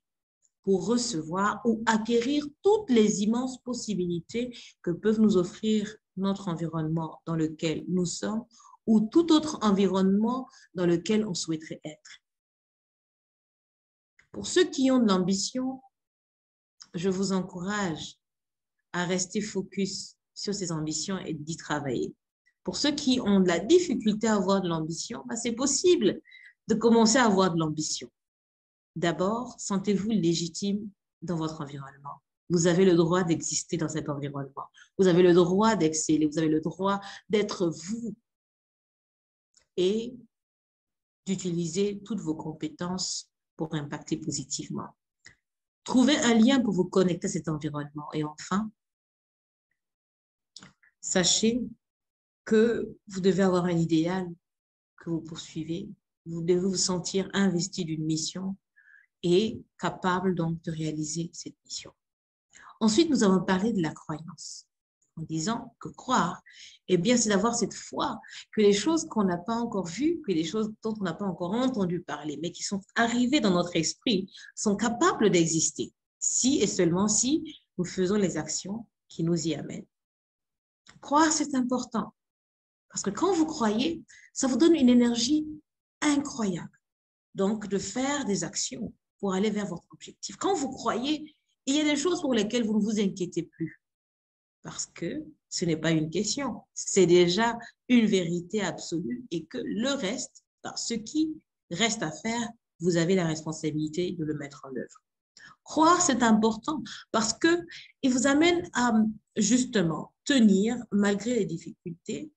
pour recevoir ou acquérir toutes les immenses possibilités que peuvent nous offrir notre environnement dans lequel nous sommes ou tout autre environnement dans lequel on souhaiterait être. Pour ceux qui ont de l'ambition, je vous encourage à rester focus sur ces ambitions et d'y travailler. Pour ceux qui ont de la difficulté à avoir de l'ambition, c'est possible de commencer à avoir de l'ambition. D'abord, sentez-vous légitime dans votre environnement. Vous avez le droit d'exister dans cet environnement. Vous avez le droit d'exceller. Vous avez le droit d'être vous et d'utiliser toutes vos compétences pour impacter positivement. Trouvez un lien pour vous connecter à cet environnement. Et enfin, sachez que vous devez avoir un idéal que vous poursuivez. Vous devez vous sentir investi d'une mission et capable donc de réaliser cette mission. Ensuite, nous avons parlé de la croyance, en disant que croire, eh bien, c'est d'avoir cette foi que les choses qu'on n'a pas encore vues, que les choses dont on n'a pas encore entendu parler, mais qui sont arrivées dans notre esprit, sont capables d'exister, si et seulement si nous faisons les actions qui nous y amènent. Croire, c'est important, parce que quand vous croyez, ça vous donne une énergie incroyable, donc de faire des actions pour aller vers votre objectif. Quand vous croyez, il y a des choses pour lesquelles vous ne vous inquiétez plus, parce que ce n'est pas une question, c'est déjà une vérité absolue et que le reste, ce qui reste à faire, vous avez la responsabilité de le mettre en œuvre. Croire, c'est important parce qu'il vous amène à justement tenir malgré les difficultés,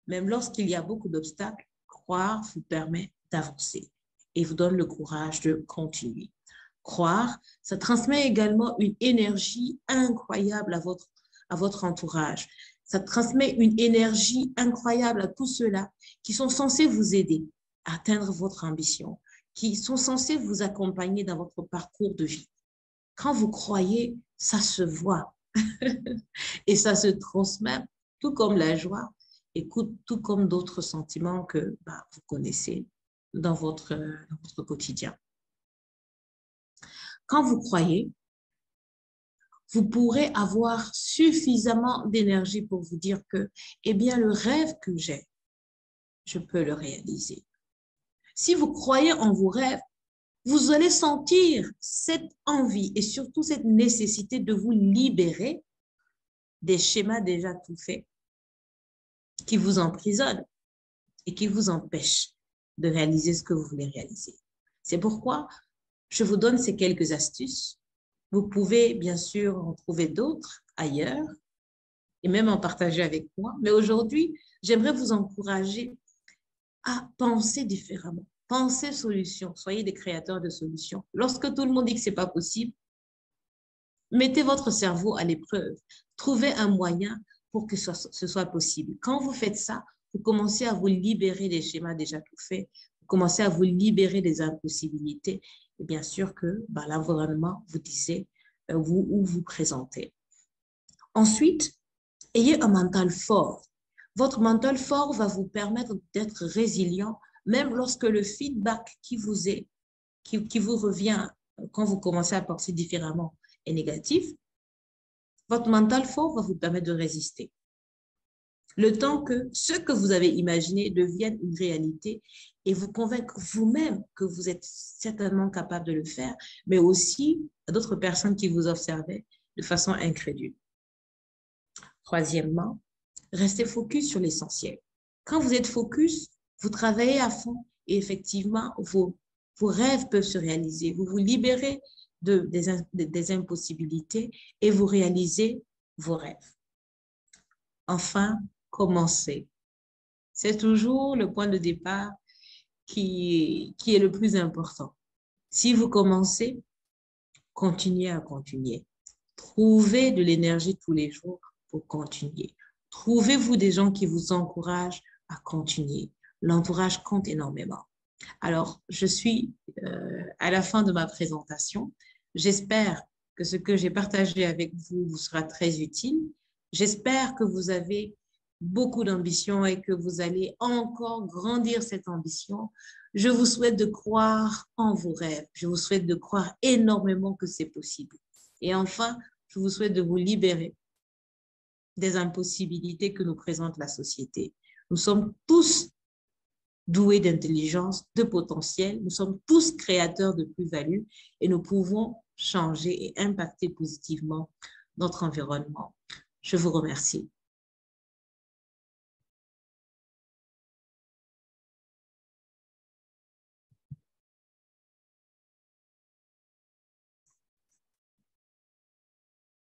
même lorsqu'il y a beaucoup d'obstacles. Croire vous permet d'avancer et vous donne le courage de continuer. Croire, ça transmet également une énergie incroyable à votre entourage. Ça transmet une énergie incroyable à tous ceux-là qui sont censés vous aider à atteindre votre ambition, qui sont censés vous accompagner dans votre parcours de vie. Quand vous croyez, ça se voit et ça se transmet, tout comme la joie et tout comme d'autres sentiments que vous connaissez dans votre quotidien. Quand vous croyez, vous pourrez avoir suffisamment d'énergie pour vous dire que, eh bien, le rêve que j'ai, je peux le réaliser. Si vous croyez en vos rêves, vous allez sentir cette envie et surtout cette nécessité de vous libérer des schémas déjà tout faits qui vous emprisonnent et qui vous empêchent de réaliser ce que vous voulez réaliser. C'est pourquoi je vous donne ces quelques astuces. Vous pouvez bien sûr en trouver d'autres ailleurs et même en partager avec moi. Mais aujourd'hui, j'aimerais vous encourager à penser différemment. Pensez solution. Soyez des créateurs de solutions. Lorsque tout le monde dit que ce n'est pas possible, mettez votre cerveau à l'épreuve. Trouvez un moyen pour que ce soit possible. Quand vous faites ça, vous commencez à vous libérer des schémas déjà tout faits. Vous commencez à vous libérer des impossibilités. Et bien sûr que l'environnement vous disait où vous présentez. Ensuite, ayez un mental fort. Votre mental fort va vous permettre d'être résilient, même lorsque le feedback qui vous revient quand vous commencez à penser différemment est négatif. Votre mental fort va vous permettre de résister. Le temps que ce que vous avez imaginé devienne une réalité et vous convaincre vous-même que vous êtes certainement capable de le faire, mais aussi à d'autres personnes qui vous observaient de façon incrédule. Troisièmement, restez focus sur l'essentiel. Quand vous êtes focus, vous travaillez à fond et effectivement, vos rêves peuvent se réaliser. Vous vous libérez des impossibilités et vous réalisez vos rêves. Enfin, commencez. C'est toujours le point de départ qui est le plus important. Si vous commencez, continuez à continuer. Trouvez de l'énergie tous les jours pour continuer. Trouvez-vous des gens qui vous encouragent à continuer. L'entourage compte énormément. Alors, je suis à la fin de ma présentation. J'espère que ce que j'ai partagé avec vous vous sera très utile. J'espère que vous avez beaucoup d'ambition et que vous allez encore grandir cette ambition. Je vous souhaite de croire en vos rêves. Je vous souhaite de croire énormément que c'est possible. Et enfin, je vous souhaite de vous libérer des impossibilités que nous présente la société. Nous sommes tous doués d'intelligence, de potentiel. Nous sommes tous créateurs de plus-value et nous pouvons changer et impacter positivement notre environnement. Je vous remercie.